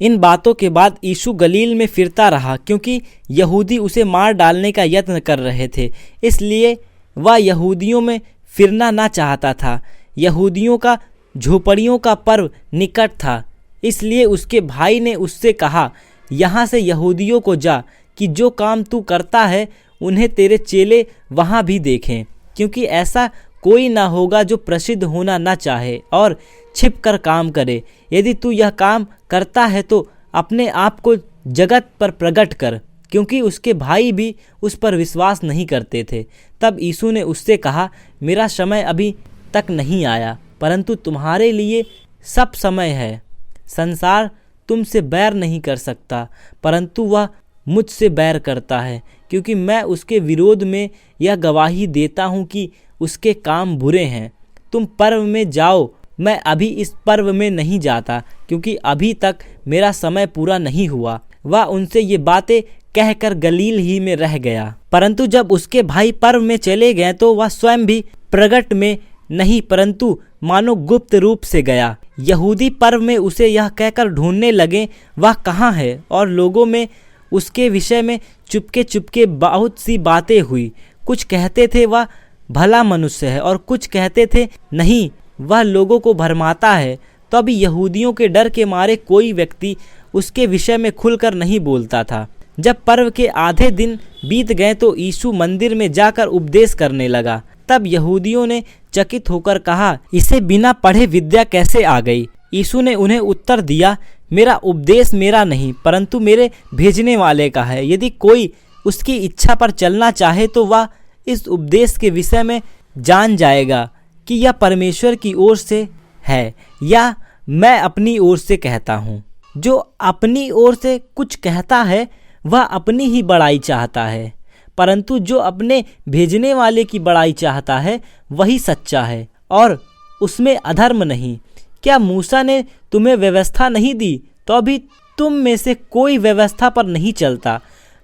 इन बातों के बाद यीशु गलील में फिरता रहा, क्योंकि यहूदी उसे मार डालने का यत्न कर रहे थे, इसलिए वह यहूदियों में फिरना ना चाहता था। यहूदियों का झोपड़ियों का पर्व निकट था, इसलिए उसके भाई ने उससे कहा, यहाँ से यहूदियों को जा कि जो काम तू करता है उन्हें तेरे चेले वहाँ भी देखें, क्योंकि ऐसा कोई ना होगा जो प्रसिद्ध होना ना चाहे और छिप कर काम करे। यदि तू यह काम करता है तो अपने आप को जगत पर प्रकट कर, क्योंकि उसके भाई भी उस पर विश्वास नहीं करते थे। तब यीशु ने उससे कहा, मेरा समय अभी तक नहीं आया, परंतु तुम्हारे लिए सब समय है। संसार तुमसे बैर नहीं कर सकता, परंतु वह मुझसे बैर करता है, क्योंकि मैं उसके विरोध में यह गवाही देता हूँ कि उसके काम बुरे हैं। तुम पर्व में जाओ, मैं अभी इस पर्व में नहीं जाता, क्योंकि अभी तक मेरा समय पूरा नहीं हुआ। वह उनसे ये बातें कहकर गलील ही में रह गया। परंतु जब उसके भाई पर्व में चले गए तो वह स्वयं भी प्रगट में नहीं, परंतु मानो गुप्त रूप से गया। यहूदी पर्व में उसे यह कहकर ढूंढने लगे, वह कहाँ है, और लोगों में उसके विषय में चुपके चुपके बहुत सी बातें हुई। कुछ कहते थे वह भला मनुष्य है, और कुछ कहते थे नहीं, वह लोगों को भरमाता है। तो अभी यहूदियों के डर के मारे कोई व्यक्ति उसके विषय में खुलकर नहीं बोलता था। जब पर्व के आधे दिन बीत गए तो यीशु मंदिर में जाकर उपदेश करने लगा। तब यहूदियों ने चकित होकर कहा, इसे बिना पढ़े विद्या कैसे आ गई। यीशु ने उन्हें उत्तर दिया, मेरा उपदेश मेरा नहीं, परंतु मेरे भेजने वाले का है। यदि कोई उसकी इच्छा पर चलना चाहे तो वह इस उपदेश के विषय में जान जाएगा कि यह परमेश्वर की ओर से है या मैं अपनी ओर से कहता हूँ। जो अपनी ओर से कुछ कहता है वह अपनी ही बड़ाई चाहता है, परंतु जो अपने भेजने वाले की बड़ाई चाहता है वही सच्चा है और उसमें अधर्म नहीं। क्या मूसा ने तुम्हें व्यवस्था नहीं दी, तो अभी तुम में से कोई व्यवस्था पर नहीं चलता।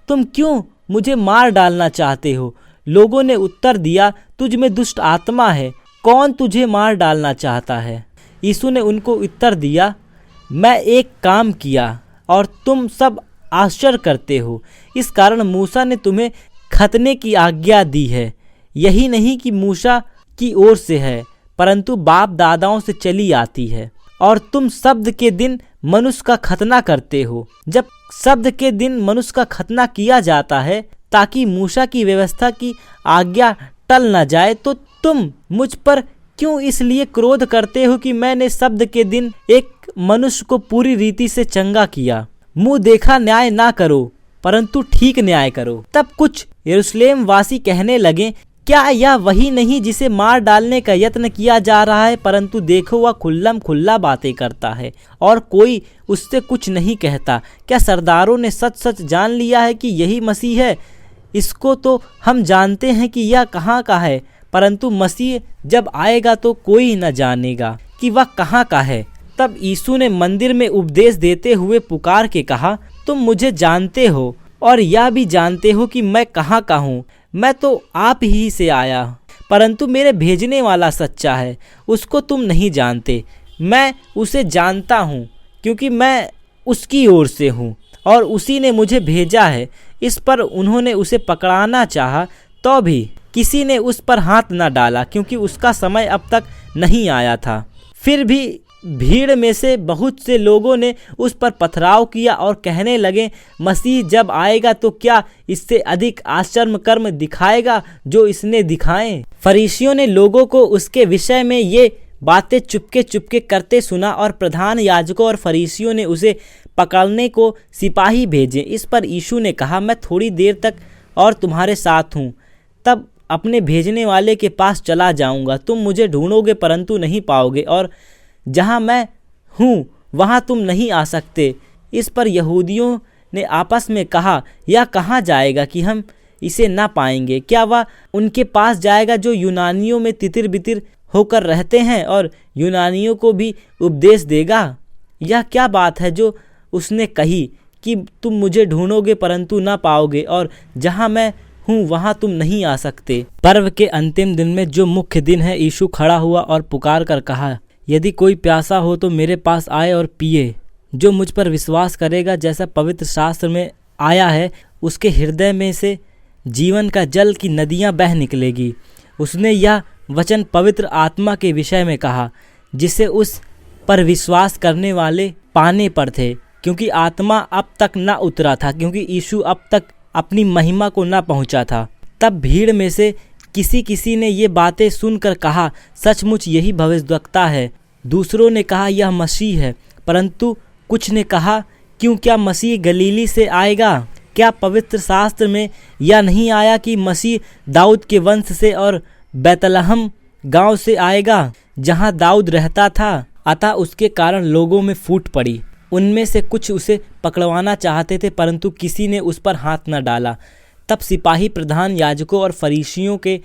तुम क्यों मुझे मार डालना चाहते हो। लोगों ने उत्तर दिया, तुझ में दुष्ट आत्मा है, कौन तुझे मार डालना चाहता है। यीशु ने उनको उत्तर दिया, मैं एक काम किया और तुम सब आश्चर्य करते हो। इस कारण मूसा ने तुम्हें खतने की आज्ञा दी है। यही नहीं कि मूसा की ओर से है, परंतु बाप दादाओं से चली आती है। और तुम शब्द के दिन मनुष्य का खतना करते हो। जब शब्द के दिन मनुष्य का खतना किया जाता है ताकि मूसा की व्यवस्था की आज्ञा टल न जाए, तो तुम मुझ पर क्यों इसलिए क्रोध करते हो कि मैंने शब्द के दिन एक मनुष्य को पूरी रीति से चंगा किया। मुंह देखा न्याय ना करो, परंतु ठीक न्याय करो। तब कुछ यरूशलेम वासी कहने लगे, क्या यह वही नहीं जिसे मार डालने का यत्न किया जा रहा है। परंतु देखो, वह खुल्लम खुल्ला बातें करता है और कोई उससे कुछ नहीं कहता। क्या सरदारों ने सच सच जान लिया है कि यही मसीह है। इसको तो हम जानते हैं कि यह कहाँ का है, परंतु मसीह जब आएगा तो कोई न जानेगा कि वह कहाँ का है। तब यीशु ने मंदिर में उपदेश देते हुए पुकार के कहा, तुम मुझे जानते हो और यह भी जानते हो कि मैं कहाँ का हूँ। मैं तो आप ही से आया, परंतु मेरे भेजने वाला सच्चा है, उसको तुम नहीं जानते। मैं उसे जानता हूँ, क्योंकि मैं उसकी ओर से हूँ और उसी ने मुझे भेजा है। इस पर उन्होंने उसे पकड़ाना चाहा, तो भी किसी ने उस पर हाथ न डाला, क्योंकि उसका समय अब तक नहीं आया था। फिर भी भीड़ में से बहुत से लोगों ने उस पर पथराव किया और कहने लगे, मसीह जब आएगा तो क्या इससे अधिक आश्चर्य कर्म दिखाएगा जो इसने दिखाए। फरीसियों ने लोगों को उसके विषय में ये बातें चुपके चुपके करते सुना और प्रधान याजकों और फरीसियों ने उसे पकड़ने को सिपाही भेजे। इस पर यीशु ने कहा, मैं थोड़ी देर तक और तुम्हारे साथ हूँ, तब अपने भेजने वाले के पास चला जाऊँगा। तुम मुझे ढूंढोगे परंतु नहीं पाओगे, और जहाँ मैं हूँ वहाँ तुम नहीं आ सकते। इस पर यहूदियों ने आपस में कहा, यह कहाँ जाएगा कि हम इसे ना पाएंगे। क्या वह उनके पास जाएगा जो यूनानियों में तितिर बितिर होकर रहते हैं और यूनानियों को भी उपदेश देगा। यह क्या बात है जो उसने कही कि तुम मुझे ढूंढोगे परंतु ना पाओगे, और जहाँ मैं हूँ वहाँ तुम नहीं आ सकते। पर्व के अंतिम दिन में जो मुख्य दिन है, यीशु खड़ा हुआ और पुकार कर कहा, यदि कोई प्यासा हो तो मेरे पास आए और पिए। जो मुझ पर विश्वास करेगा, जैसा पवित्र शास्त्र में आया है, उसके हृदय में से जीवन का जल की नदियां बह निकलेगी। उसने यह वचन पवित्र आत्मा के विषय में कहा, जिसे उस पर विश्वास करने वाले पाने पर थे, क्योंकि आत्मा अब तक न उतरा था, क्योंकि यीशु अब तक अपनी महिमा को न पहुंचा था। तब भीड़ में से किसी ने ये बातें सुनकर कहा, सचमुच यही भविष्यद्वक्ता है। दूसरों ने कहा, यह मसीह है। परंतु कुछ ने कहा, क्यों, क्या मसीह गलीली से आएगा? क्या पवित्र शास्त्र में यह नहीं आया कि मसीह दाऊद के वंश से और बैतलहम गांव से आएगा, जहां दाऊद रहता था? अतः उसके कारण लोगों में फूट पड़ी। उनमें से कुछ उसे पकड़वाना चाहते थे, परंतु किसी ने उस पर हाथ न डाला। तब सिपाही प्रधान याजकों और फरीसियों के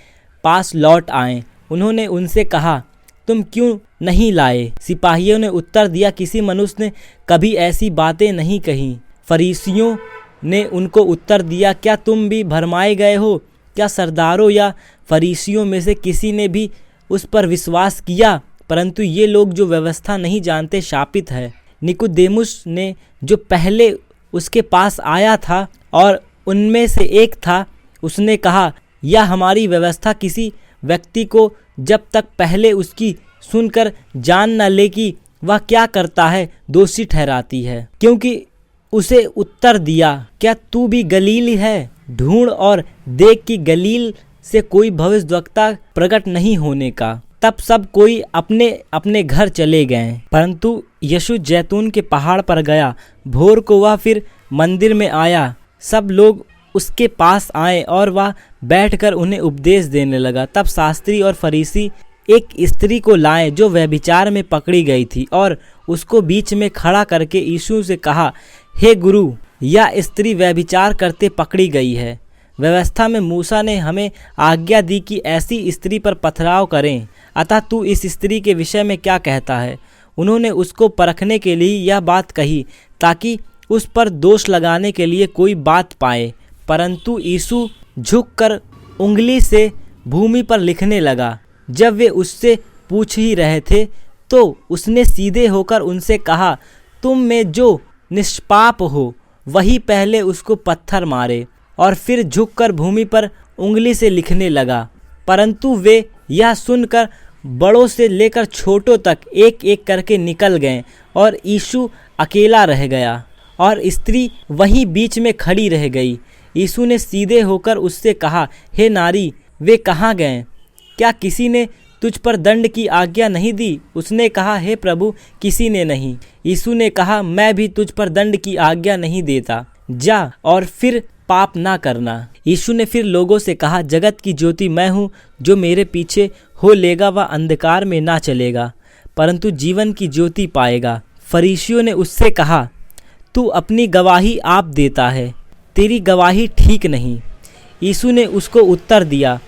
पास लौट आए। उन्होंने उनसे कहा, तुम क्यों नहीं लाए? सिपाहियों ने उत्तर दिया, किसी मनुष्य ने कभी ऐसी बातें नहीं कही। फरीसियों ने उनको उत्तर दिया, क्या तुम भी भरमाए गए हो? क्या सरदारों या फरीसियों में से किसी ने भी उस पर विश्वास किया? परंतु ये लोग जो व्यवस्था नहीं जानते शापित है। निकोदेमुस ने, जो पहले उसके पास आया था और उनमें से एक था, उसने कहा, यह हमारी व्यवस्था किसी व्यक्ति को जब तक पहले उसकी सुनकर जान न ले कि वह क्या करता है, दोषी ठहराती है। क्योंकि उसे उत्तर दिया, क्या तू भी गलील है? ढूंढ और देख कि गलील से कोई भविष्यद्वक्ता प्रकट नहीं होने का। तब सब कोई अपने अपने घर चले गए, परंतु यीशु जैतून के पहाड़ पर गया। भोर को वह फिर मंदिर में आया। सब लोग उसके पास आए और वह बैठकर उन्हें उपदेश देने लगा। तब शास्त्री और फरीसी एक स्त्री को लाए जो व्यभिचार में पकड़ी गई थी, और उसको बीच में खड़ा करके यीशु से कहा, हे गुरु, यह स्त्री व्यभिचार करते पकड़ी गई है। व्यवस्था में मूसा ने हमें आज्ञा दी कि ऐसी स्त्री पर पथराव करें। अतः तू इस स्त्री के विषय में क्या कहता है? उन्होंने उसको परखने के लिए यह बात कही, ताकि उस पर दोष लगाने के लिए कोई बात पाए। परंतु यीशु झुककर उंगली से भूमि पर लिखने लगा। जब वे उससे पूछ ही रहे थे, तो उसने सीधे होकर उनसे कहा, तुम में जो निष्पाप हो, वही पहले उसको पत्थर मारे। और फिर झुककर भूमि पर उंगली से लिखने लगा। परंतु वे यह सुनकर बड़ों से लेकर छोटों तक एक एक करके निकल गए, और यीशु अकेला रह गया, और स्त्री वहीं बीच में खड़ी रह गई। यीशु ने सीधे होकर उससे कहा, हे नारी, वे कहाँ गए? क्या किसी ने तुझ पर दंड की आज्ञा नहीं दी? उसने कहा, हे प्रभु, किसी ने नहीं। यीशु ने कहा, मैं भी तुझ पर दंड की आज्ञा नहीं देता। जा और फिर पाप ना करना। यीशु ने फिर लोगों से कहा, जगत की ज्योति मैं हूँ। जो मेरे पीछे हो लेगा वह अंधकार में ना चलेगा, परंतु जीवन की ज्योति पाएगा। फरीसियों ने उससे कहा, तू अपनी गवाही आप देता है, तेरी गवाही ठीक नहीं। यीशु ने उसको उत्तर दिया,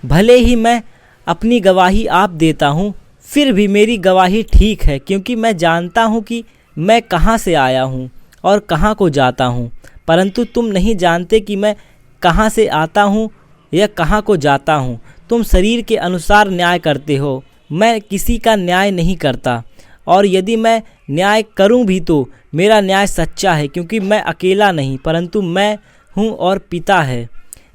भले ही मैं अपनी गवाही आप देता हूँ, फिर भी मेरी गवाही ठीक है, क्योंकि मैं जानता हूँ कि मैं कहाँ से आया हूँ और कहाँ को जाता हूँ। परंतु तुम नहीं जानते कि मैं कहाँ से आता हूँ या कहाँ को जाता हूँ। तुम शरीर के अनुसार न्याय करते हो, मैं किसी का न्याय नहीं करता। और यदि मैं न्याय करूँ भी तो मेरा न्याय सच्चा है, क्योंकि मैं अकेला नहीं, परंतु मैं हूँ और पिता है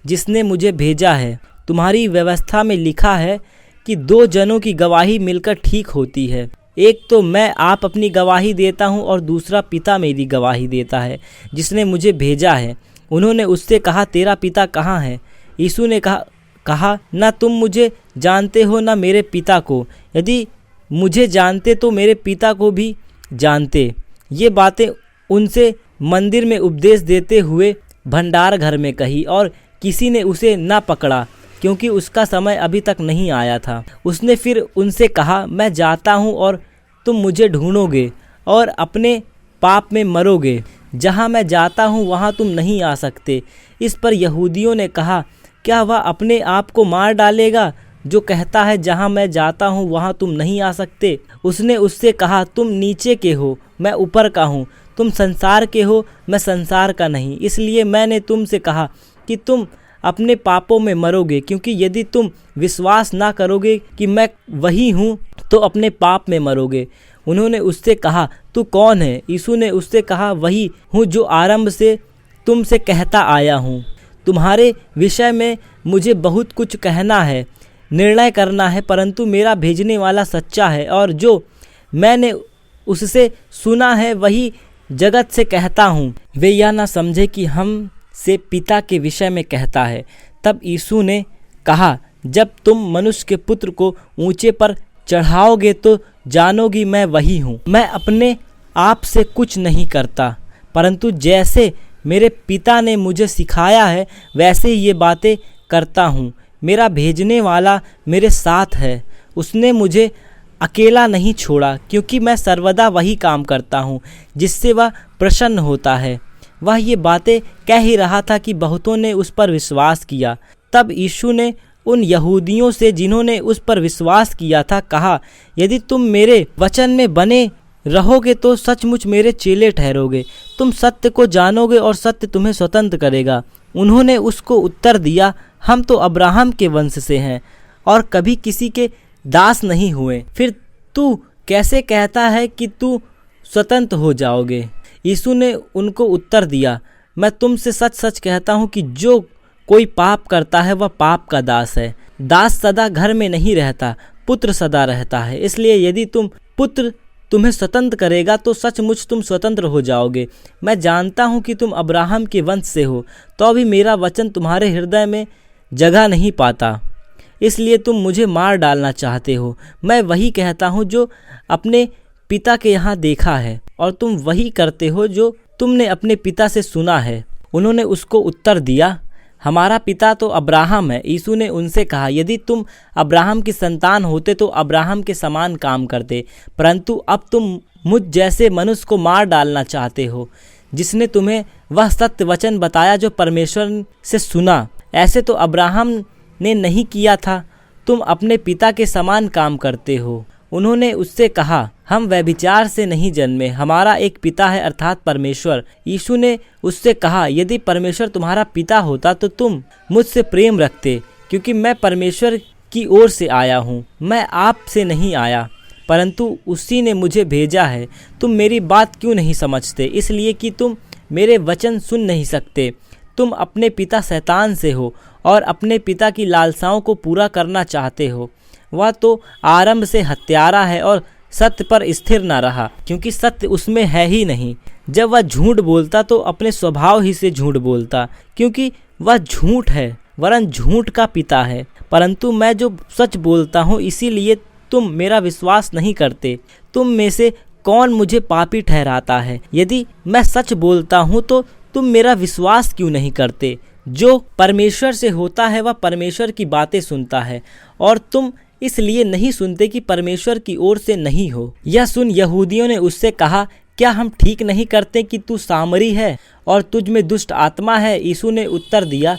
जिसने मुझे भेजा है। तुम्हारी व्यवस्था में लिखा है कि दो जनों की गवाही मिलकर ठीक होती है। एक तो मैं आप अपनी गवाही देता हूँ, और दूसरा पिता मेरी गवाही देता है जिसने मुझे भेजा है। उन्होंने उससे कहा, तेरा पिता कहाँ है? यीशु ने कहा, न तुम मुझे जानते हो न मेरे पिता को। यदि मुझे जानते तो मेरे पिता को भी जानते। ये बातें उनसे मंदिर में उपदेश देते हुए भंडार घर में कही, और किसी ने उसे न पकड़ा, क्योंकि उसका समय अभी तक नहीं आया था। उसने फिर उनसे कहा, मैं जाता हूँ और तुम मुझे ढूंढोगे और अपने पाप में मरोगे। जहाँ मैं जाता हूँ वहाँ तुम नहीं आ सकते। इस पर यहूदियों ने कहा, क्या वह अपने आप को मार डालेगा जो कहता है, जहाँ मैं जाता हूँ वहाँ तुम नहीं आ सकते? उसने उससे कहा, तुम नीचे के हो, मैं ऊपर का हूँ। तुम संसार के हो, मैं संसार का नहीं। इसलिए मैंने तुमसे कहा कि तुम अपने पापों में मरोगे, क्योंकि यदि तुम विश्वास ना करोगे कि मैं वही हूँ तो अपने पाप में मरोगे। उन्होंने उससे कहा, तू कौन है? यीशु ने उससे कहा, वही हूँ जो आरंभ से तुमसे कहता आया हूँ। तुम्हारे विषय में मुझे बहुत कुछ कहना है, निर्णय करना है, परंतु मेरा भेजने वाला सच्चा है और जो मैंने उससे सुना है वही जगत से कहता हूँ। वे यह ना समझे कि हम से पिता के विषय में कहता है। तब यीशु ने कहा, जब तुम मनुष्य के पुत्र को ऊंचे पर चढ़ाओगे तो जानोगी मैं वही हूँ। मैं अपने आप से कुछ नहीं करता, परंतु जैसे मेरे पिता ने मुझे सिखाया है वैसे ही ये बातें करता हूँ। मेरा भेजने वाला मेरे साथ है, उसने मुझे अकेला नहीं छोड़ा, क्योंकि मैं सर्वदा वही काम करता हूँ जिससे वह प्रसन्न होता है। वह ये बातें कह ही रहा था कि बहुतों ने उस पर विश्वास किया। तब यीशु ने उन यहूदियों से जिन्होंने उस पर विश्वास किया था कहा, यदि तुम मेरे वचन में बने रहोगे तो सचमुच मेरे चेले ठहरोगे। तुम सत्य को जानोगे और सत्य तुम्हें स्वतंत्र करेगा। उन्होंने उसको उत्तर दिया, हम तो अब्राहम के वंश से हैं और कभी किसी के दास नहीं हुए, फिर तू कैसे कहता है कि तू स्वतंत्र हो जाओगे? यीशु ने उनको उत्तर दिया, मैं तुमसे सच सच कहता हूँ कि जो कोई पाप करता है वह पाप का दास है। दास सदा घर में नहीं रहता, पुत्र सदा रहता है। इसलिए यदि पुत्र तुम्हें स्वतंत्र करेगा तो सचमुच तुम स्वतंत्र हो जाओगे। मैं जानता हूँ कि तुम अब्राहम के वंश से हो, तो भी मेरा वचन तुम्हारे हृदय में जगह नहीं पाता, इसलिए तुम मुझे मार डालना चाहते हो। मैं वही कहता हूँ जो अपने पिता के यहाँ देखा है, और तुम वही करते हो जो तुमने अपने पिता से सुना है। उन्होंने उसको उत्तर दिया, हमारा पिता तो अब्राहम है। यीशु ने उनसे कहा, यदि तुम अब्राहम की संतान होते तो अब्राहम के समान काम करते, परंतु अब तुम मुझ जैसे मनुष्य को मार डालना चाहते हो, जिसने तुम्हें वह सत्य वचन बताया जो परमेश्वर से सुना। ऐसे तो अब्राहम ने नहीं किया था, तुम अपने पिता के समान काम करते हो। उन्होंने उससे कहा, हम व्यभिचार से नहीं जन्मे, हमारा एक पिता है अर्थात परमेश्वर। यीशु ने उससे कहा, यदि परमेश्वर तुम्हारा पिता होता तो तुम मुझसे प्रेम रखते, क्योंकि मैं परमेश्वर की ओर से आया हूँ। मैं आप से नहीं आया, परंतु उसी ने मुझे भेजा है। तुम मेरी बात क्यों नहीं समझते? इसलिए कि तुम मेरे वचन सुन नहीं सकते। तुम अपने पिता शैतान से हो और अपने पिता की लालसाओं को पूरा करना चाहते हो। वह तो आरंभ से हत्यारा है और सत्य पर स्थिर न रहा, क्योंकि सत्य उसमें है ही नहीं। जब वह झूठ बोलता तो अपने स्वभाव ही से झूठ बोलता, क्योंकि वह झूठ है, वरन झूठ का पिता है। परंतु मैं जो सच बोलता हूँ, इसीलिए तुम मेरा विश्वास नहीं करते। तुम में से कौन मुझे पापी ठहराता है? यदि मैं सच बोलता हूँ तो तुम मेरा विश्वास क्यों नहीं करते? जो परमेश्वर से होता है वह परमेश्वर की बातें सुनता है, और तुम इसलिए नहीं सुनते कि परमेश्वर की ओर से नहीं हो। यह सुन यहूदियों ने उससे कहा, क्या हम ठीक नहीं करते कि तू सामरी है और तुझ में दुष्ट आत्मा है? यीशु ने उत्तर दिया,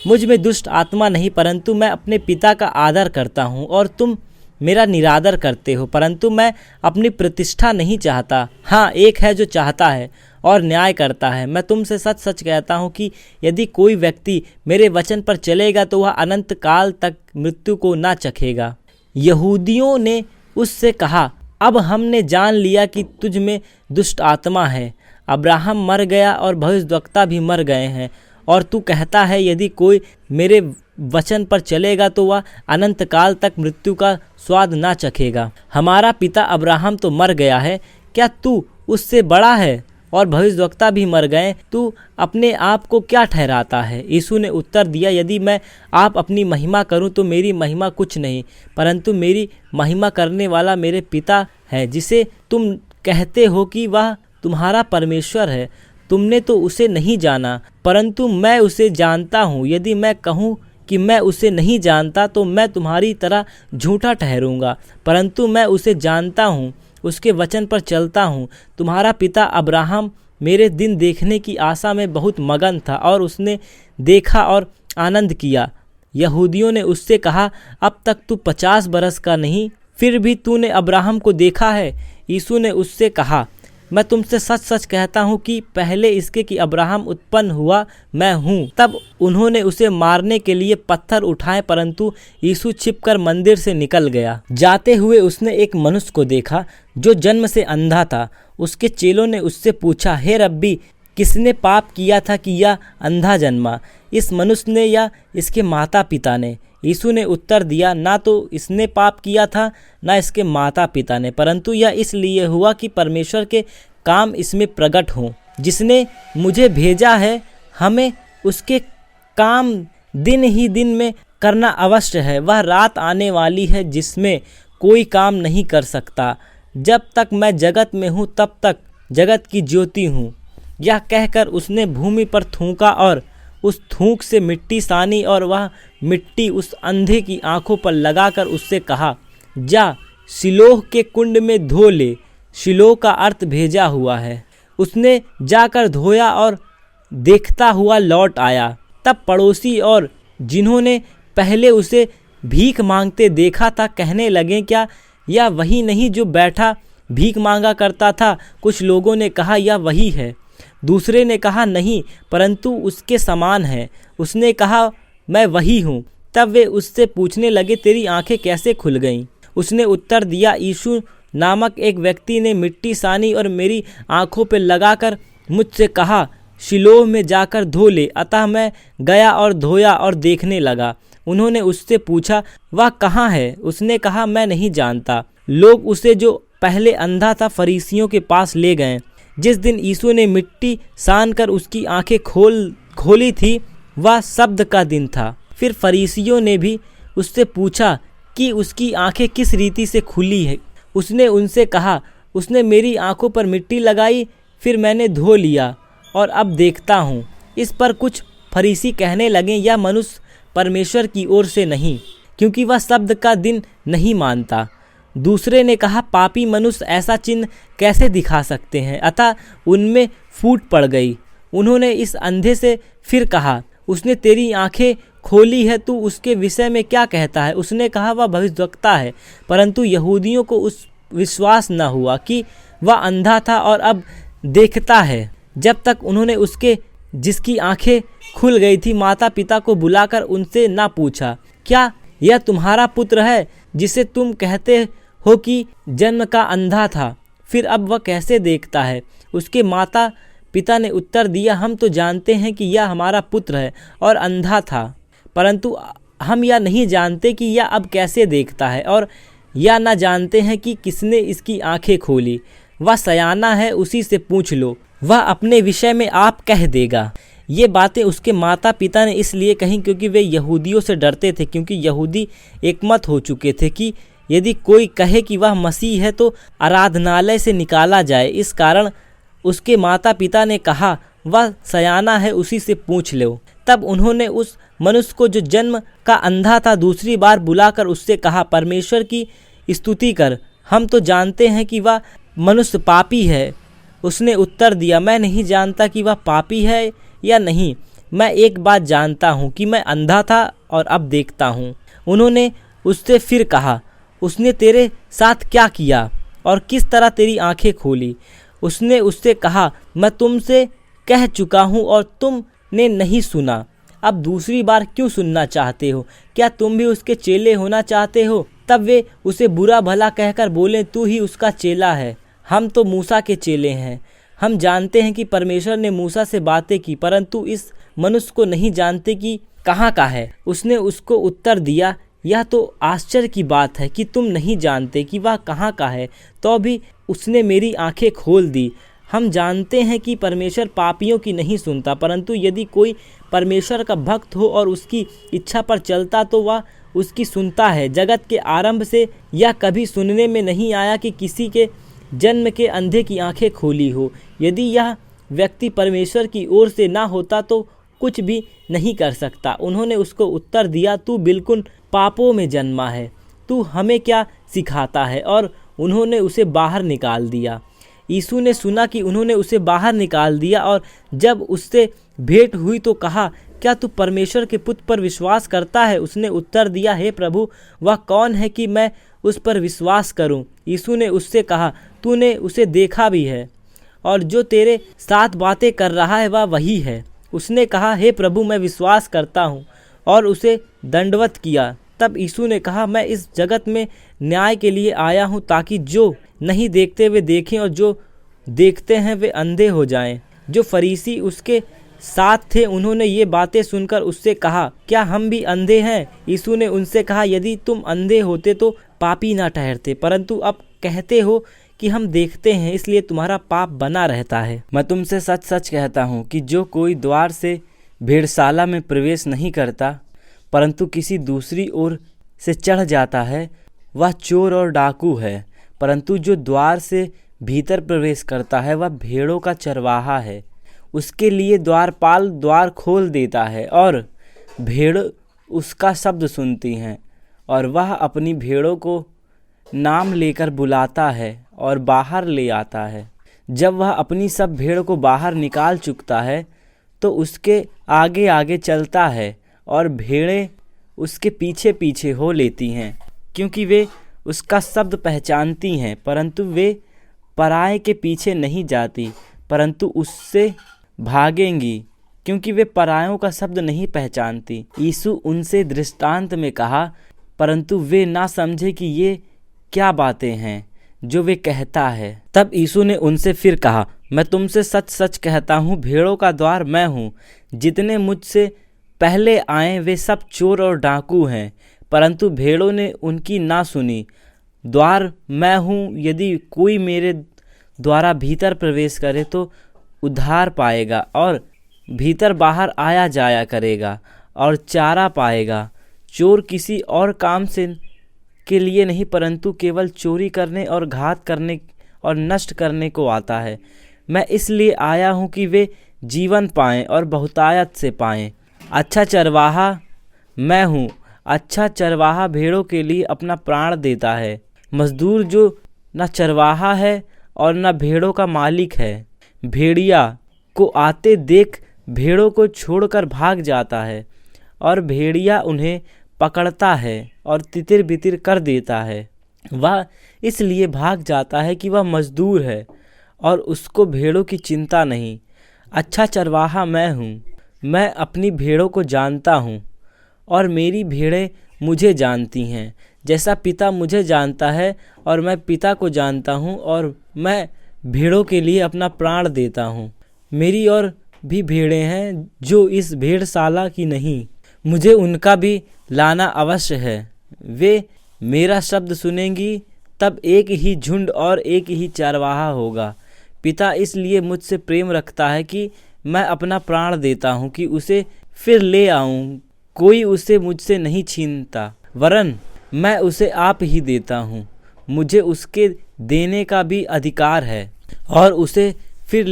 मुझ में दुष्ट आत्मा नहीं, परंतु मैं अपने पिता का आदर करता हूँ और तुम मेरा निरादर करते हो। परंतु मैं अपनी प्रतिष्ठा नहीं चाहता, हाँ एक है जो चाहता है और न्याय करता है। मैं तुमसे सच सच कहता हूँ कि यदि कोई व्यक्ति मेरे वचन पर चलेगा तो वह अनंत काल तक मृत्यु को ना चखेगा। यहूदियों ने उससे कहा, अब हमने जान लिया कि तुझ में दुष्ट आत्मा है। अब्राहम मर गया और भविष्यद्वक्ता भी मर गए हैं, और तू कहता है यदि कोई मेरे वचन पर चलेगा तो वह अनंत काल तक मृत्यु का स्वाद ना चखेगा। हमारा पिता अब्राहम तो मर गया है, क्या तू उससे बड़ा है? और भविष्यद्वक्ता भी मर गए, तू अपने आप को क्या ठहराता है? यीशु ने उत्तर दिया, यदि मैं आप अपनी महिमा करूं तो मेरी महिमा कुछ नहीं, परंतु मेरी महिमा करने वाला मेरे पिता है, जिसे तुम कहते हो कि वह तुम्हारा परमेश्वर है। तुमने तो उसे नहीं जाना, परंतु मैं उसे जानता हूँ। यदि मैं कहूँ कि मैं उसे नहीं जानता तो मैं तुम्हारी तरह झूठा ठहरूंगा, परंतु मैं उसे जानता हूँ, उसके वचन पर चलता हूँ। तुम्हारा पिता अब्राहम मेरे दिन देखने की आशा में बहुत मगन था और उसने देखा और आनंद किया। यहूदियों ने उससे कहा, अब तक तू 50 बरस का नहीं, फिर भी तूने अब्राहम को देखा है? यीशु ने उससे कहा, मैं तुमसे सच सच कहता हूँ कि पहले इसके कि अब्राहम उत्पन्न हुआ मैं हूँ। तब उन्होंने उसे मारने के लिए पत्थर उठाए, परंतु यीशु छिपकर मंदिर से निकल गया। जाते हुए उसने एक मनुष्य को देखा जो जन्म से अंधा था। उसके चेलों ने उससे पूछा, हे रब्बी, किसने पाप किया था कि यह अंधा जन्मा, इस मनुष्य ने या इसके माता पिता ने? यीशु ने उत्तर दिया, ना तो इसने पाप किया था ना इसके माता पिता ने, परंतु यह इसलिए हुआ कि परमेश्वर के काम इसमें प्रकट हों। जिसने मुझे भेजा है, हमें उसके काम दिन ही दिन में करना अवश्य है। वह रात आने वाली है जिसमें कोई काम नहीं कर सकता। जब तक मैं जगत में हूँ तब तक जगत की ज्योति हूँ। यह कहकर उसने भूमि पर थूका और उस थूक से मिट्टी सानी और वह मिट्टी उस अंधे की आंखों पर लगाकर उससे कहा, जा शिलोह के कुंड में धो ले। शिलोह का अर्थ भेजा हुआ है। उसने जाकर धोया और देखता हुआ लौट आया। तब पड़ोसी और जिन्होंने पहले उसे भीख मांगते देखा था कहने लगे, क्या यह वही नहीं जो बैठा भीख मांगा करता था? कुछ लोगों ने कहा, यह वही है। दूसरे ने कहा, नहीं, परंतु उसके समान है। उसने कहा, मैं वही हूँ। तब वे उससे पूछने लगे, तेरी आंखें कैसे खुल गईं? उसने उत्तर दिया, यीशु नामक एक व्यक्ति ने मिट्टी सानी और मेरी आंखों पर लगाकर मुझसे कहा, शिलोह में जाकर धो ले। अतः मैं गया और धोया और देखने लगा। उन्होंने उससे पूछा, वह कहाँ है? उसने कहा, मैं नहीं जानता। लोग उसे, जो पहले अंधा था, फरीसियों के पास ले गए। जिस दिन यीशु ने मिट्टी सान कर उसकी आंखें खोली थी, वह सब्त का दिन था। फिर फरीसियों ने भी उससे पूछा कि उसकी आंखें किस रीति से खुली है। उसने उनसे कहा, उसने मेरी आंखों पर मिट्टी लगाई, फिर मैंने धो लिया और अब देखता हूँ। इस पर कुछ फरीसी कहने लगे, यह मनुष्य परमेश्वर की ओर से नहीं, क्योंकि वह सब्त का दिन नहीं मानता। दूसरे ने कहा, पापी मनुष्य ऐसा चिन्ह कैसे दिखा सकते हैं? अतः उनमें फूट पड़ गई। उन्होंने इस अंधे से फिर कहा, उसने तेरी आंखें खोली है, तू उसके विषय में क्या कहता है? उसने कहा, वह भविष्यद्वक्ता है। परंतु यहूदियों को उस विश्वास न हुआ कि वह अंधा था और अब देखता है, जब तक उन्होंने उसके जिसकी आंखें खुल गई थी माता पिता को बुलाकर उनसे ना पूछा, क्या यह तुम्हारा पुत्र है जिसे तुम कहते हो कि जन्म का अंधा था, फिर अब वह कैसे देखता है? उसके माता पिता ने उत्तर दिया, हम तो जानते हैं कि यह हमारा पुत्र है और अंधा था, परंतु हम यह नहीं जानते कि यह अब कैसे देखता है, और यह न जानते हैं कि किसने इसकी आंखें खोली। वह सयाना है, उसी से पूछ लो, वह अपने विषय में आप कह देगा। ये बातें उसके माता पिता ने इसलिए कहीं क्योंकि वे यहूदियों से डरते थे, क्योंकि यहूदी एकमत हो चुके थे कि यदि कोई कहे कि वह मसीह है तो आराधनालय से निकाला जाए। इस कारण उसके माता पिता ने कहा, वह सयाना है, उसी से पूछ लो। तब उन्होंने उस मनुष्य को जो जन्म का अंधा था दूसरी बार बुलाकर उससे कहा, परमेश्वर की स्तुति कर, हम तो जानते हैं कि वह मनुष्य पापी है। उसने उत्तर दिया, मैं नहीं जानता कि वह पापी है या नहीं। मैं एक बात जानता हूँ कि मैं अंधा था और अब देखता हूँ। उन्होंने उससे फिर कहा, उसने तेरे साथ क्या किया और किस तरह तेरी आंखें खोली? उसने उससे कहा, मैं तुमसे कह चुका हूँ और तुमने नहीं सुना। अब दूसरी बार क्यों सुनना चाहते हो? क्या तुम भी उसके चेले होना चाहते हो? तब वे उसे बुरा भला कहकर बोले, तू ही उसका चेला है, हम तो मूसा के चेले हैं। हम जानते हैं कि परमेश्वर ने मूसा से बातें की, परंतु इस मनुष्य को नहीं जानते कि कहाँ का है। उसने उसको उत्तर दिया, यह तो आश्चर्य की बात है कि तुम नहीं जानते कि वह कहाँ का है, तो भी उसने मेरी आंखें खोल दी। हम जानते हैं कि परमेश्वर पापियों की नहीं सुनता, परंतु यदि कोई परमेश्वर का भक्त हो और उसकी इच्छा पर चलता तो वह उसकी सुनता है। जगत के आरंभ से यह कभी सुनने में नहीं आया कि किसी के जन्म के अंधे की आंखें खोली हो। यदि यह व्यक्ति परमेश्वर की ओर से ना होता तो कुछ भी नहीं कर सकता। उन्होंने उसको उत्तर दिया, तू बिल्कुल पापों में जन्मा है, तू हमें क्या सिखाता है? और उन्होंने उसे बाहर निकाल दिया। यीशु ने सुना कि उन्होंने उसे बाहर निकाल दिया और जब उससे भेंट हुई तो कहा, क्या तू परमेश्वर के पुत्र पर विश्वास करता है? उसने उत्तर दिया, हे प्रभु, वह कौन है कि मैं उस पर विश्वास करूं? यीशु ने उससे कहा, तूने उसे देखा भी है और जो तेरे साथ बातें कर रहा है वह वही है। उसने कहा, हे प्रभु, मैं विश्वास करता हूँ, और उसे दंडवत किया। तब यीशु ने कहा, मैं इस जगत में न्याय के लिए आया हूँ, ताकि जो नहीं देखते वे देखें और जो देखते हैं वे अंधे हो जाएं। जो फरीसी उसके साथ थे उन्होंने ये बातें सुनकर उससे कहा, क्या हम भी अंधे हैं? यीशु ने उनसे कहा, यदि तुम अंधे होते तो पापी ना ठहरते, परंतु अब कहते हो कि हम देखते हैं, इसलिए तुम्हारा पाप बना रहता है। मैं तुमसे सच सच कहता हूँ कि जो कोई द्वार से भेड़शाला में प्रवेश नहीं करता, परंतु किसी दूसरी ओर से चढ़ जाता है, वह चोर और डाकू है। परंतु जो द्वार से भीतर प्रवेश करता है वह भेड़ों का चरवाहा है। उसके लिए द्वारपाल द्वार खोल देता है और भेड़ उसका शब्द सुनती हैं, और वह अपनी भेड़ों को नाम लेकर बुलाता है और बाहर ले आता है। जब वह अपनी सब भेड़ को बाहर निकाल चुकता है तो उसके आगे आगे चलता है, और भेड़ें उसके पीछे पीछे हो लेती हैं, क्योंकि वे उसका शब्द पहचानती हैं। परंतु वे पराये के पीछे नहीं जाती, परंतु उससे भागेंगी, क्योंकि वे परायों का शब्द नहीं पहचानती। यीशु उनसे दृष्टांत में कहा, परंतु वे ना समझे कि ये क्या बातें हैं जो वे कहता है। तब यीशु ने उनसे फिर कहा, मैं तुमसे सच सच कहता हूँ, भेड़ों का द्वार मैं हूँ। जितने मुझसे पहले आए वे सब चोर और डाकू हैं, परंतु भेड़ों ने उनकी ना सुनी। द्वार मैं हूँ, यदि कोई मेरे द्वारा भीतर प्रवेश करे तो उद्धार पाएगा और भीतर बाहर आया जाया करेगा और चारा पाएगा। चोर किसी और काम से के लिए नहीं, परंतु केवल चोरी करने और घात करने और नष्ट करने को आता है। मैं इसलिए आया हूँ कि वे जीवन पाएं और बहुतायत से पाएं। अच्छा चरवाहा मैं हूँ। अच्छा चरवाहा भेड़ों के लिए अपना प्राण देता है। मजदूर जो न चरवाहा है और न भेड़ों का मालिक है, भेड़िया को आते देख भेड़ों को छोड़कर भाग जाता है, और भेड़िया उन्हें पकड़ता है और तितिर बितिर कर देता है। वह इसलिए भाग जाता है कि वह मजदूर है और उसको भेड़ों की चिंता नहीं। अच्छा चरवाहा मैं हूँ। मैं अपनी भेड़ों को जानता हूँ और मेरी भेड़ें मुझे जानती हैं, जैसा पिता मुझे जानता है और मैं पिता को जानता हूँ, और मैं भेड़ों के लिए अपना प्राण देता हूँ। मेरी और भी भेड़ें हैं जो इस भेड़शाला की नहीं, मुझे उनका भी लाना अवश्य है। वे मेरा शब्द सुनेंगी, तब एक ही झुंड और एक ही चरवाहा होगा। पिता इसलिए मुझसे प्रेम रखता है कि मैं अपना प्राण देता हूँ कि उसे फिर ले आऊँ। कोई उसे मुझसे नहीं छीनता, वरन मैं उसे आप ही देता हूँ। मुझे उसके देने का भी अधिकार है और उसे फिर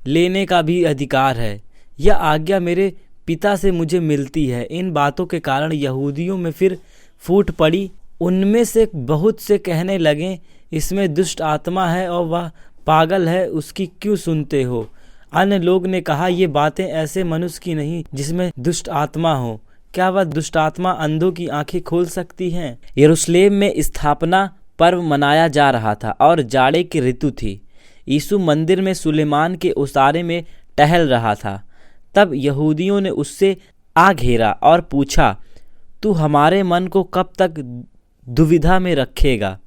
लेने का भी अधिकार है। यह आज्ञा मेरे पिता से मुझे मिलती है। इन बातों के कारण यहूदियों में फिर फूट पड़ी। उनमें से बहुत से कहने लगे, इसमें दुष्ट आत्मा है और वह पागल है, उसकी क्यों सुनते हो? अन्य लोग ने कहा, ये बातें ऐसे मनुष्य की नहीं जिसमें दुष्ट आत्मा हो। क्या वह दुष्ट आत्मा अंधों की आंखें खोल सकती हैं? यरूशलेम में स्थापना पर्व मनाया जा रहा था और जाड़े की ऋतु थी। यीशु मंदिर में सुलेमान के उसारे में टहल रहा था। तब यहूदियों ने उससे आ घेरा और पूछा, तू हमारे मन को कब तक दुविधा में रखेगा?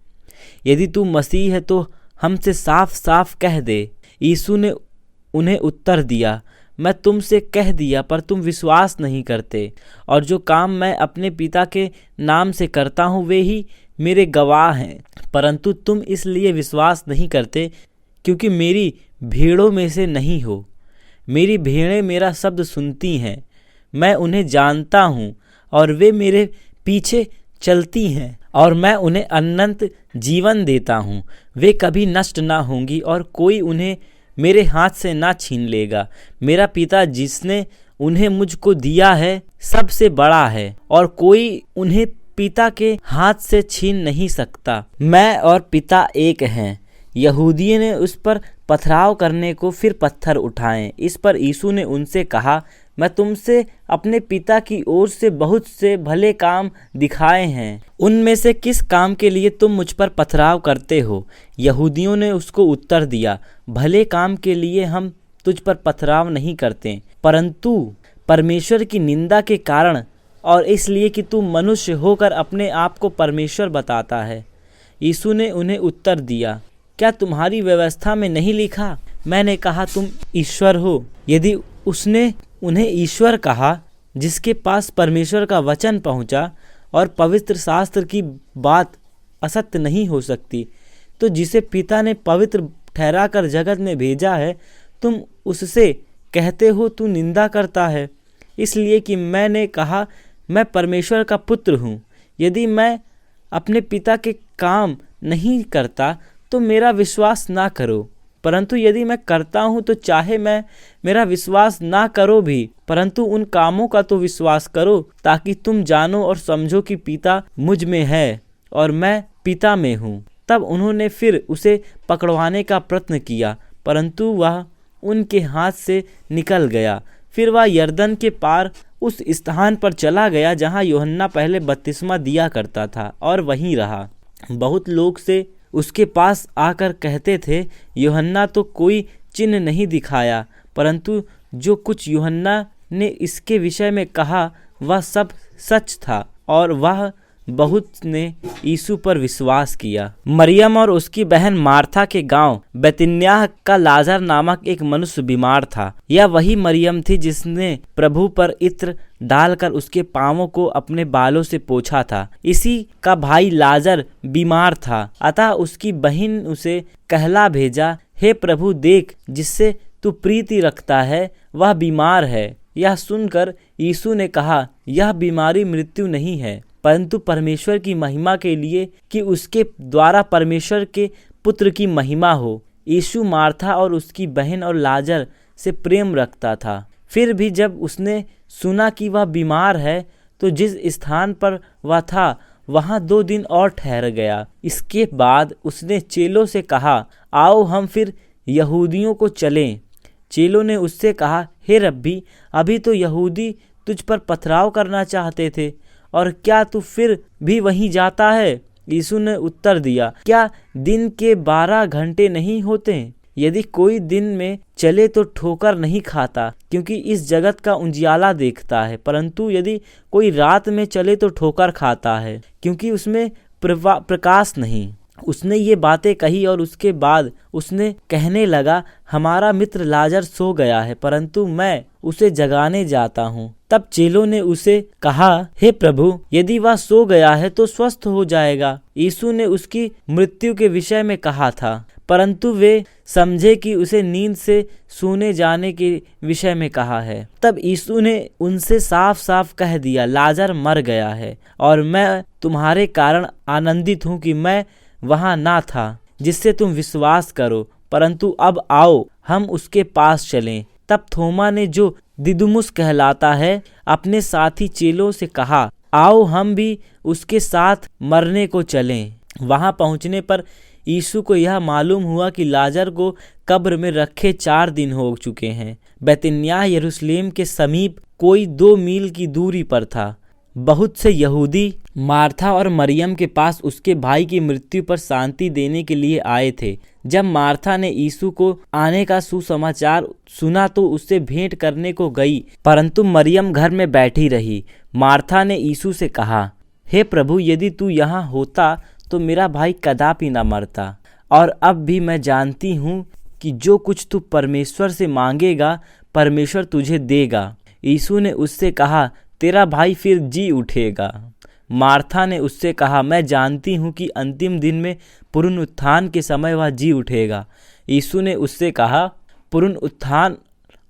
यदि तू मसीह है तो हमसे साफ साफ कह दे। यीशु ने उन्हें उत्तर दिया, मैं तुमसे कह दिया पर तुम विश्वास नहीं करते, और जो काम मैं अपने पिता के नाम से करता हूँ वे ही मेरे गवाह हैं। परंतु तुम इसलिए विश्वास नहीं करते क्योंकि मेरी भेड़ों में से नहीं हो। मेरी भेड़ें मेरा शब्द सुनती हैं, मैं उन्हें जानता हूँ और वे मेरे पीछे चलती हैं, और मैं उन्हें अनंत जीवन देता हूँ। वे कभी नष्ट ना होंगी और कोई उन्हें मेरे हाथ से ना छीन लेगा। मेरा पिता जिसने उन्हें मुझको दिया है सबसे बड़ा है, और कोई उन्हें पिता के हाथ से छीन नहीं सकता। मैं और पिता एक हैं। यहूदियों ने उस पर पथराव करने को फिर पत्थर उठाए। इस पर यीशु ने उनसे कहा, मैं तुमसे अपने पिता की ओर से बहुत से भले काम दिखाए हैं, उनमें से किस काम के लिए तुम मुझ पर पथराव करते हो? यहूदियों ने उसको उत्तर दिया, भले काम के लिए हम तुझ पर पथराव नहीं करते, परंतु परमेश्वर की निंदा के कारण और इसलिए कि तू मनुष्य होकर अपने आप को परमेश्वर बताता है। यीशु ने उन्हें उत्तर दिया, क्या तुम्हारी व्यवस्था में नहीं लिखा, मैंने कहा तुम ईश्वर हो? यदि उसने उन्हें ईश्वर कहा जिसके पास परमेश्वर का वचन पहुंचा और पवित्र शास्त्र की बात असत्य नहीं हो सकती, तो जिसे पिता ने पवित्र ठहराकर जगत में भेजा है, तुम उससे कहते हो तू निंदा करता है, इसलिए कि मैंने कहा मैं परमेश्वर का पुत्र हूँ। यदि मैं अपने पिता के काम नहीं करता तो मेरा विश्वास ना करो, परंतु यदि मैं करता हूँ तो चाहे मैं मेरा विश्वास ना करो भी, परंतु उन कामों का तो विश्वास करो, ताकि तुम जानो और समझो कि पिता मुझ में है और मैं पिता में हूँ। तब उन्होंने फिर उसे पकड़वाने का प्रयत्न किया, परंतु वह उनके हाथ से निकल गया। फिर वह यरदन के पार उस स्थान पर चला गया जहाँ यूहन्ना पहले बपतिस्मा दिया करता था और वहीं रहा। बहुत लोग से उसके पास आकर कहते थे, यूहन्ना तो कोई चिन्ह नहीं दिखाया, परंतु जो कुछ यूहन्ना ने इसके विषय में कहा वह सब सच था, और वह बहुत ने यीशु पर विश्वास किया। मरियम और उसकी बहन मार्था के गांव बैतनिय्याह का लाजर नामक एक मनुष्य बीमार था। यह वही मरियम थी जिसने प्रभु पर इत्र डालकर उसके पांवों को अपने बालों से पोंछा था। इसी का भाई लाजर बीमार था, अतः उसकी बहन उसे कहला भेजा, हे प्रभु देख, जिससे तू प्रीति रखता है वह बीमार है। यह सुनकर यीशु ने कहा, यह बीमारी मृत्यु नहीं है, परंतु परमेश्वर की महिमा के लिए, कि उसके द्वारा परमेश्वर के पुत्र की महिमा हो। यीशु मार्था और उसकी बहन और लाजर से प्रेम रखता था। फिर भी जब उसने सुना कि वह बीमार है, तो जिस स्थान पर वह था वहाँ 2 दिन और ठहर गया। इसके बाद उसने चेलों से कहा, आओ हम फिर यहूदियों को चलें। चेलों ने उससे कहा, हे रब्बी, अभी तो यहूदी तुझ पर पथराव करना चाहते थे, और क्या तू फिर भी वहीं जाता है? यीशु ने उत्तर दिया, क्या दिन के 12 घंटे नहीं होते? यदि कोई दिन में चले तो ठोकर नहीं खाता, क्योंकि इस जगत का उजियाला देखता है, परंतु यदि कोई रात में चले तो ठोकर खाता है, क्योंकि उसमें प्रकाश नहीं। उसने ये बातें कही और उसके बाद उसने कहने लगा, हमारा मित्र लाजर सो गया है, परंतु मैं उसे जगाने जाता हूँ। तब चेलों ने उसे कहा, हे प्रभु, यदि वह सो गया है तो स्वस्थ हो जाएगा। यीशु ने उसकी मृत्यु के विषय में कहा था, परंतु वे समझे कि उसे नींद से सोने जाने के विषय में कहा है। तब यीशु ने उनसे साफ साफ कह दिया, लाजर मर गया है, और मैं तुम्हारे कारण आनंदित हूँ कि मैं वहाँ ना था, जिससे तुम विश्वास करो, परंतु अब आओ हम उसके पास चलें। तब थोमा ने, जो दिदुमुस कहलाता है, अपने साथी चेलों से कहा, आओ हम भी उसके साथ मरने को चलें। वहां पहुंचने पर यीशु को यह मालूम हुआ कि लाजर को कब्र में रखे 4 दिन हो चुके हैं। बैतनिय्याह यरूशलेम के समीप कोई 2 मील की दूरी पर था। बहुत से यहूदी मार्था और मरियम के पास उसके भाई की मृत्यु पर शांति देने के लिए आए थे। जब मार्था ने यीशु को आने का सुसमाचार सुना तो उससे भेंट करने को गई, परंतु मरियम घर में बैठी रही। मार्था ने यीशु से कहा, हे प्रभु, यदि तू यहाँ होता तो मेरा भाई कदापि न मरता। और अब भी मैं जानती हूँ कि जो कुछ तू परमेश्वर से मांगेगा परमेश्वर तुझे देगा। यीशु ने उससे कहा, तेरा भाई फिर जी उठेगा। मार्था ने उससे कहा, मैं जानती हूँ कि अंतिम दिन में पुनरुत्थान के समय वह जी उठेगा। यीशु ने उससे कहा, पुनरुत्थान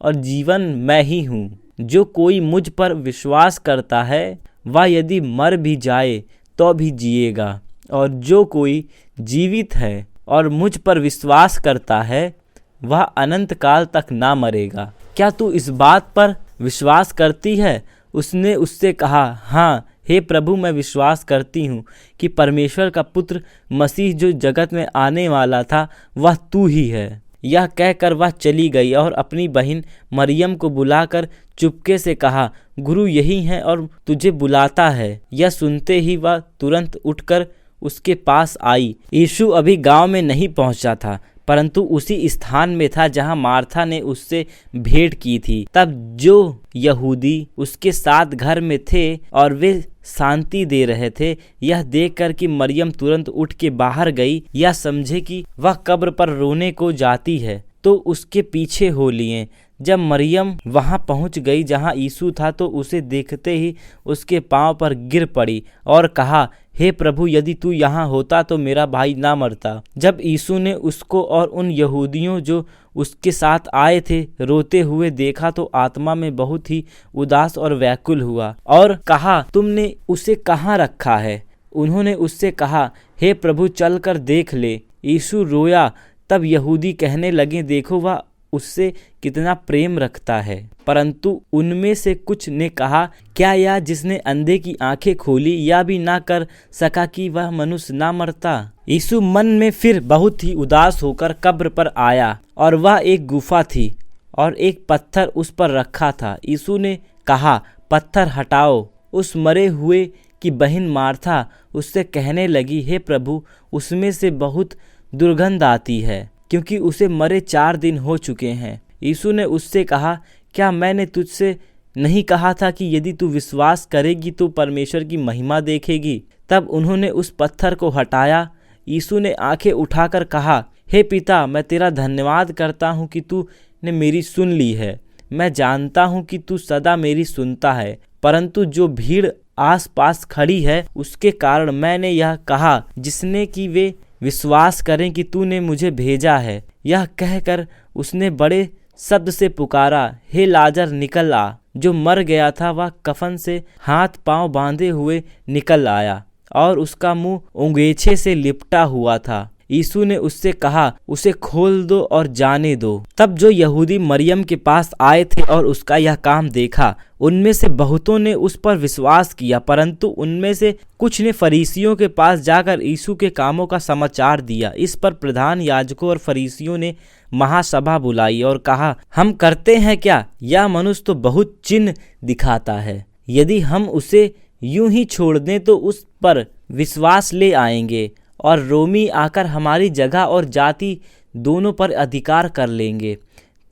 और जीवन मैं ही हूँ। जो कोई मुझ पर विश्वास करता है वह यदि मर भी जाए तो भी जिएगा, और जो कोई जीवित है और मुझ पर विश्वास करता है वह अनंत काल तक ना मरेगा। क्या तू इस बात पर विश्वास करती है? उसने उससे कहा, हाँ, हे प्रभु, मैं विश्वास करती हूँ कि परमेश्वर का पुत्र मसीह जो जगत में आने वाला था वह तू ही है। यह कहकर वह चली गई और अपनी बहन मरियम को बुलाकर चुपके से कहा, गुरु यही है और तुझे बुलाता है। यह सुनते ही वह तुरंत उठकर उसके पास आई। यीशु अभी गांव में नहीं पहुंचा था, परंतु उसी स्थान में था जहां मार्था ने उससे भेंट की थी। तब जो यहूदी उसके साथ घर में थे और वे शांति दे रहे थे, यह देखकर कि मरियम तुरंत उठ के बाहर गई, यह समझे कि वह कब्र पर रोने को जाती है, तो उसके पीछे हो लिए। जब मरियम वहां पहुंच गई जहां यीशु था, तो उसे देखते ही उसके पांव पर गिर पड़ी और कहा, हे प्रभु, यदि तू यहाँ होता तो मेरा भाई ना मरता। जब यीशु ने उसको और उन यहूदियों जो उसके साथ आए थे रोते हुए देखा, तो आत्मा में बहुत ही उदास और व्याकुल हुआ और कहा, तुमने उसे कहाँ रखा है? उन्होंने उससे कहा, हे प्रभु, चल कर देख ले। यीशु रोया। तब यहूदी कहने लगे, देखो वह उससे कितना प्रेम रखता है। परंतु उनमें से कुछ ने कहा, क्या यह जिसने अंधे की आंखें खोली यह भी ना कर सका कि वह मनुष्य ना मरता? यीशु मन में फिर बहुत ही उदास होकर कब्र पर आया, और वह एक गुफा थी और एक पत्थर उस पर रखा था। यीशु ने कहा, पत्थर हटाओ। उस मरे हुए की बहन मार्था उससे कहने लगी, हे प्रभु, उसमें से बहुत दुर्गंध आती है, क्योंकि उसे मरे 4 दिन हो चुके हैं। यीशु ने उससे कहा, क्या मैंने तुझसे नहीं कहा था कि यदि तू विश्वास करेगी तो परमेश्वर की महिमा देखेगी? तब उन्होंने उस पत्थर को हटाया। यीशु ने आंखें उठाकर कहा, हे पिता, मैं तेरा धन्यवाद करता हूँ कि तू ने मेरी सुन ली है। मैं जानता हूँ कि तू सदा मेरी सुनता है, परंतु जो भीड़ आस पास खड़ी है उसके कारण मैंने यह कहा, जिसने कि वे विश्वास करें कि तूने मुझे भेजा है। यह कहकर उसने बड़े शब्द से पुकारा, हे लाजर, निकल आ। जो मर गया था वह कफन से हाथ पांव बांधे हुए निकल आया और उसका मुंह ओंगेछे से लिपटा हुआ था। यीशु ने उससे कहा, उसे खोल दो और जाने दो। तब जो यहूदी मरियम के पास आए थे और उसका यह काम देखा, उनमें से बहुतों ने उस पर विश्वास किया, परंतु उनमें से कुछ ने फरीसियों के पास जाकर यीशु के कामों का समाचार दिया। इस पर प्रधान याजकों और फरीसियों ने महासभा बुलाई और कहा, हम करते हैं क्या? यह मनुष्य तो बहुत चिन्ह दिखाता है। यदि हम उसे यूं ही छोड़ दें तो उस पर विश्वास ले आएंगे और रोमी आकर हमारी जगह और जाति दोनों पर अधिकार कर लेंगे।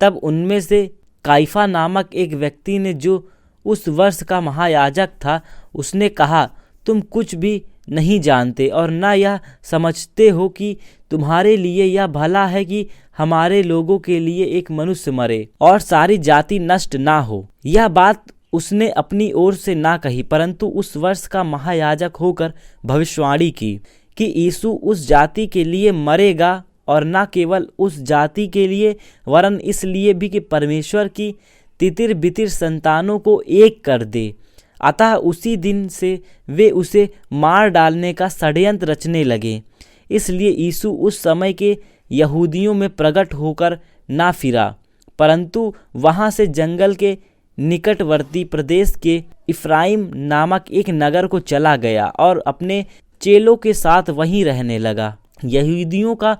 तब उनमें से काइफा नामक एक व्यक्ति ने, जो उस वर्ष का महायाजक था, उसने कहा, तुम कुछ भी नहीं जानते और न यह समझते हो कि तुम्हारे लिए यह भला है कि हमारे लोगों के लिए एक मनुष्य मरे और सारी जाति नष्ट ना हो। यह बात उसने अपनी ओर से ना कही, परंतु उस वर्ष का महायाजक होकर भविष्यवाणी की कि यीशु उस जाति के लिए मरेगा, और न केवल उस जाति के लिए वरन इसलिए भी कि परमेश्वर की तितिर बितिर संतानों को एक कर दे। अतः उसी दिन से वे उसे मार डालने का षड्यंत्र रचने लगे। इसलिए यीशु उस समय के यहूदियों में प्रकट होकर ना फिरा, परंतु वहाँ से जंगल के निकटवर्ती प्रदेश के इफ्राइम नामक एक नगर को चला गया और अपने चेलों के साथ वहीं रहने लगा। यहूदियों का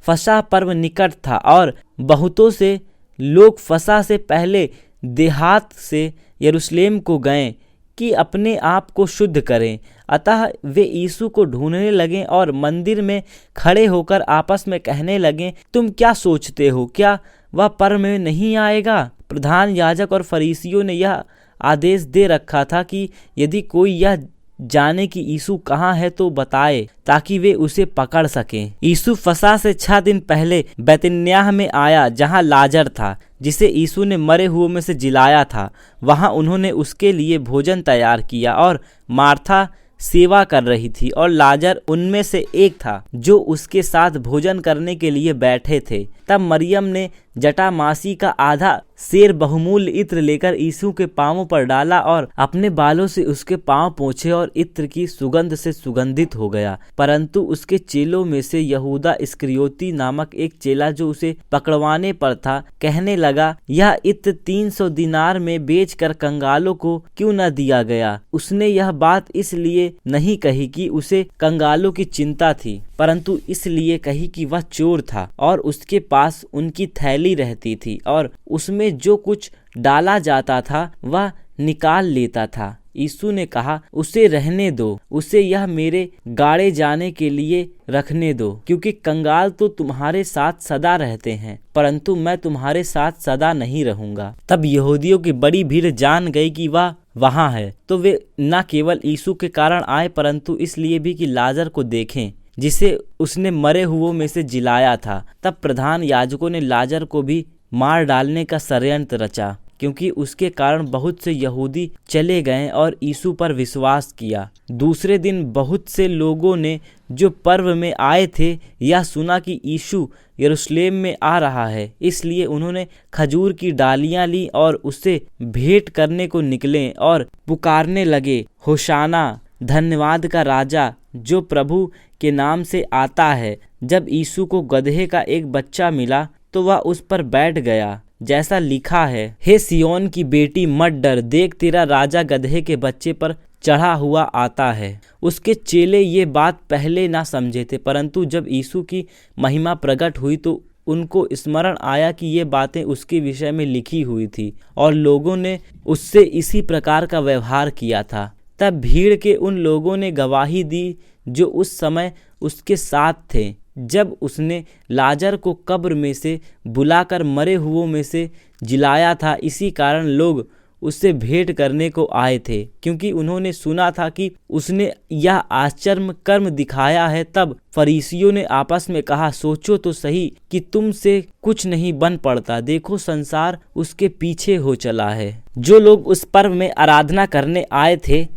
फसह पर्व निकट था और बहुतों से लोग फसह से पहले देहात से यरूशलेम को गए कि अपने आप को शुद्ध करें। अतः वे यीशु को ढूंढने लगे और मंदिर में खड़े होकर आपस में कहने लगे, तुम क्या सोचते हो? क्या वह पर्व में नहीं आएगा? प्रधान याजक और फरीसियों ने यह आदेश दे रखा था कि यदि कोई यह जाने कि यीशु कहाँ है तो बताए, ताकि वे उसे पकड़ सकें। यीशु फसह से 6 दिन पहले बैतनिय्याह में आया, जहाँ लाजर था, जिसे यीशु ने मरे हुओं में से जिलाया था। वहाँ उन्होंने उसके लिए भोजन तैयार किया और मार्था सेवा कर रही थी और लाजर उनमें से एक था जो उसके साथ भोजन करने के लिए बैठे थे। तब मरियम ने जटामासी का आधा सेर बहुमूल्य इत्र लेकर यीशु के पांवों पर डाला और अपने बालों से उसके पांव पोंछे और इत्र की सुगंध से सुगंधित हो गया। परंतु उसके चेलों में से यहूदा इस्करियोती नामक एक चेला, जो उसे पकड़वाने पर था, कहने लगा, यह इत्र 300 दिनार में बेचकर कंगालों को क्यों न दिया गया। उसने यह बात इसलिए नहीं कही कि उसे कंगालों की चिंता थी, परंतु इसलिए कही कि वह चोर था और उसके पास उनकी थैली रहती थी और उसमें जो कुछ डाला जाता था वह निकाल लेता था। यीशु ने कहा, उसे रहने दो, उसे यह मेरे गाड़े जाने के लिए रखने दो, क्योंकि कंगाल तो तुम्हारे साथ सदा रहते हैं, परंतु मैं तुम्हारे साथ सदा नहीं रहूंगा। तब यहूदियों की बड़ी भीड़ जान गई कि वह वहां है, तो वे न केवल यीशु के कारण आए, परंतु इसलिए भी कि लाजर को देखें, जिसे उसने मरे हुओं में से जिलाया था। तब प्रधान याजकों ने लाजर को भी मार डालने का षड्यंत्र रचा, क्योंकि उसके कारण बहुत से यहूदी चले गए और यीशु पर विश्वास किया। दूसरे दिन बहुत से लोगों ने, जो पर्व में आए थे, यह सुना कि यीशु यरूशलेम में आ रहा है, इसलिए उन्होंने खजूर की डालियां ली और उससे भेंट करने को निकले और पुकारने लगे, होशाना, धन्यवाद का राजा जो प्रभु के नाम से आता है। जब यीशु को गदहे का एक बच्चा मिला तो वह उस पर बैठ गया, जैसा लिखा है, हे सिय्योन की बेटी मत डर, देख तेरा राजा गदहे के बच्चे पर चढ़ा हुआ आता है। उसके चेले ये बात पहले ना समझे थे, परंतु जब यीशु की महिमा प्रकट हुई तो उनको स्मरण आया कि ये बातें उसके विषय में लिखी हुई थी और लोगों ने उससे इसी प्रकार का व्यवहार किया था। तब भीड़ के उन लोगों ने गवाही दी जो उस समय उसके साथ थे, जब उसने लाजर को कब्र में से बुलाकर मरे हुओं में से जिलाया था। इसी कारण लोग उससे भेंट करने को आए थे, क्योंकि उन्होंने सुना था कि उसने यह आश्चर्य कर्म दिखाया है। तब फरीसियों ने आपस में कहा, सोचो तो सही कि तुमसे कुछ नहीं बन पड़ता, देखो संसार उसके पीछे हो चला है। जो लोग उस पर्व में आराधना करने आए थे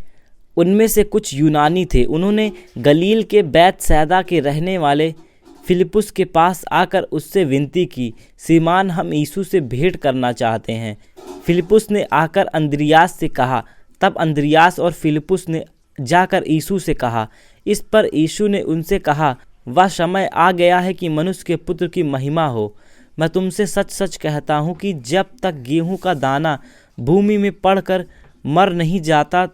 उनमें से कुछ यूनानी थे। उन्होंने गलील के बैतसैदा के रहने वाले फिलिप्पुस के पास आकर उससे विनती की, श्रीमान, हम यीशु से भेंट करना चाहते हैं। फिलिप्पुस ने आकर अंद्रियास से कहा। तब अंद्रियास और फिलिप्पुस ने जाकर यीशु से कहा। इस पर यीशु ने उनसे कहा, वह समय आ गया है कि मनुष्य के पुत्र की महिमा हो। मैं तुमसे सच सच कहता हूँ कि जब तक गेहूं का दाना भूमि में पड़कर मर नहीं जाता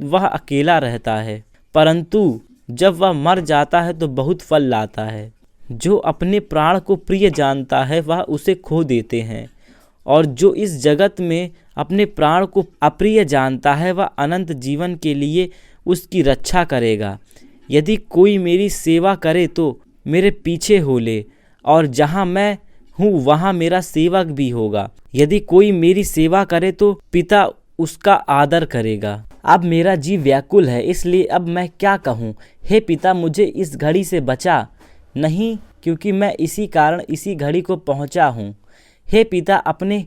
वह अकेला रहता है, परंतु जब वह मर जाता है तो बहुत फल लाता है। जो अपने प्राण को प्रिय जानता है वह उसे खो देते हैं, और जो इस जगत में अपने प्राण को अप्रिय जानता है वह अनंत जीवन के लिए उसकी रक्षा करेगा। यदि कोई मेरी सेवा करे तो मेरे पीछे हो ले, और जहाँ मैं हूँ वहाँ मेरा सेवक भी होगा। यदि कोई मेरी सेवा करे तो पिता उसका आदर करेगा। अब मेरा जी व्याकुल है, इसलिए अब मैं क्या कहूँ? हे पिता, मुझे इस घड़ी से बचा नहीं, क्योंकि मैं इसी कारण इसी घड़ी को पहुँचा हूँ। हे पिता, अपने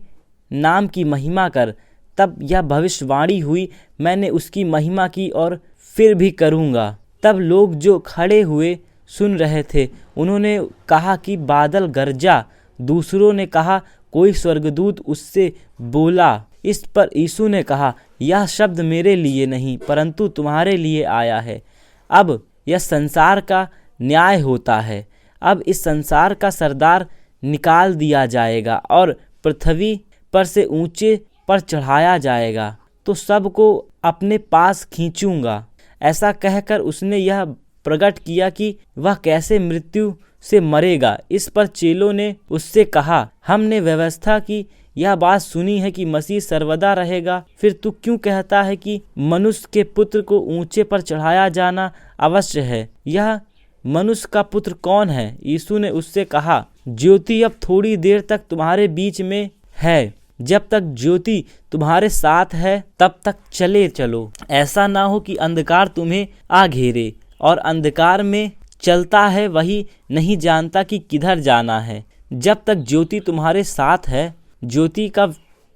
नाम की महिमा कर। तब यह भविष्यवाणी हुई, मैंने उसकी महिमा की और फिर भी करूँगा। तब लोग जो खड़े हुए सुन रहे थे उन्होंने कहा कि बादल गरजा। दूसरों ने कहा, कोई स्वर्गदूत उससे बोला। इस पर यीशु ने कहा, यह शब्द मेरे लिए नहीं परंतु तुम्हारे लिए आया है। अब यह संसार का न्याय होता है। अब इस संसार का सरदार निकाल दिया जाएगा और पृथ्वी पर से ऊंचे पर चढ़ाया जाएगा, तो सबको अपने पास खींचूंगा। ऐसा कहकर उसने यह प्रकट किया कि वह कैसे मृत्यु से मरेगा। इस पर चेलों ने उससे कहा, हमने व्यवस्था की यह बात सुनी है कि मसीह सर्वदा रहेगा, फिर तू क्यों कहता है कि मनुष्य के पुत्र को ऊंचे पर चढ़ाया जाना अवश्य है? यह मनुष्य का पुत्र कौन है? यीशु ने उससे कहा, ज्योति अब थोड़ी देर तक तुम्हारे बीच में है। जब तक ज्योति तुम्हारे साथ है तब तक चले चलो। ऐसा ना हो कि अंधकार तुम्हें आ घेरे, और अंधकार में चलता है वही नहीं जानता कि किधर जाना है। जब तक ज्योति तुम्हारे साथ है, ज्योति का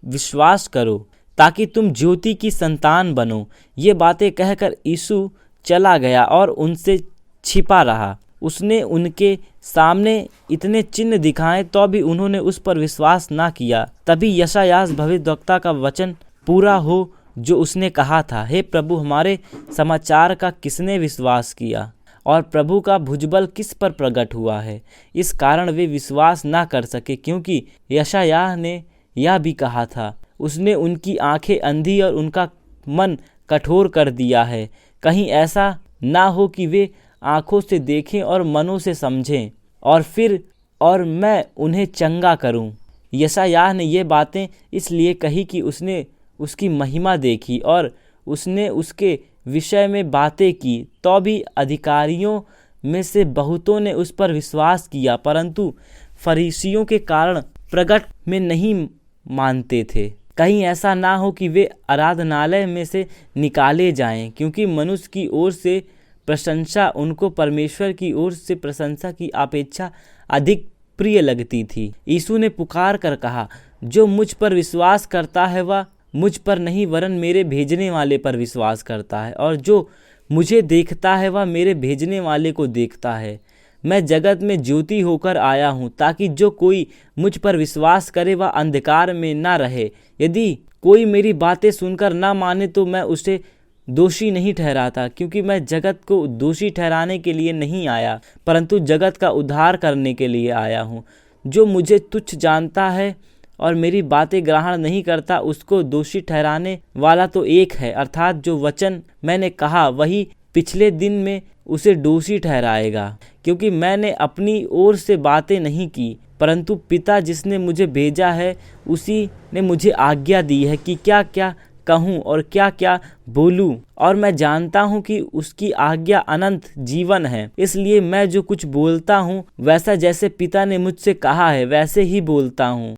विश्वास करो, ताकि तुम ज्योति की संतान बनो। ये बातें कहकर यीशु चला गया और उनसे छिपा रहा। उसने उनके सामने इतने चिन्ह दिखाए तो भी उन्होंने उस पर विश्वास ना किया। तभी यशायाह भविष्यद्वक्ता का वचन पूरा हो जो उसने कहा था, हे प्रभु, हमारे समाचार का किसने विश्वास किया और प्रभु का भुजबल किस पर प्रकट हुआ है। इस कारण वे विश्वास ना कर सके, क्योंकि यशायाह ने यह भी कहा था, उसने उनकी आंखें अंधी और उनका मन कठोर कर दिया है, कहीं ऐसा ना हो कि वे आंखों से देखें और मनों से समझें और मैं उन्हें चंगा करूं। यशायाह ने ये बातें इसलिए कही कि उसने उसकी महिमा देखी और उसने उसके विषय में बातें की। तो भी अधिकारियों में से बहुतों ने उस पर विश्वास किया, परंतु फरीसियों के कारण प्रगट में नहीं मानते थे, कहीं ऐसा ना हो कि वे आराधनालय में से निकाले जाएं, क्योंकि मनुष्य की ओर से प्रशंसा उनको परमेश्वर की ओर से प्रशंसा की अपेक्षा अधिक प्रिय लगती थी। यीशु ने पुकार कर कहा, जो मुझ पर विश्वास करता है वह मुझ पर नहीं वरन मेरे भेजने वाले पर विश्वास करता है, और जो मुझे देखता है वह मेरे भेजने वाले को देखता है। मैं जगत में ज्योति होकर आया हूँ, ताकि जो कोई मुझ पर विश्वास करे वह अंधकार में ना रहे। यदि कोई मेरी बातें सुनकर ना माने तो मैं उसे दोषी नहीं ठहराता, क्योंकि मैं जगत को दोषी ठहराने के लिए नहीं आया, परंतु जगत का उद्धार करने के लिए आया हूँ। जो मुझे तुच्छ जानता है और मेरी बातें ग्रहण नहीं करता, उसको दोषी ठहराने वाला तो एक है, अर्थात जो वचन मैंने कहा वही पिछले दिन में उसे दोषी ठहराएगा, क्योंकि मैंने अपनी ओर से बातें नहीं की, परंतु पिता जिसने मुझे भेजा है उसी ने मुझे आज्ञा दी है कि क्या क्या कहूँ और क्या क्या बोलूँ, और मैं जानता हूँ कि उसकी आज्ञा अनंत जीवन है। इसलिए मैं जो कुछ बोलता हूँ वैसा जैसे पिता ने मुझसे कहा है वैसे ही बोलता हूँ।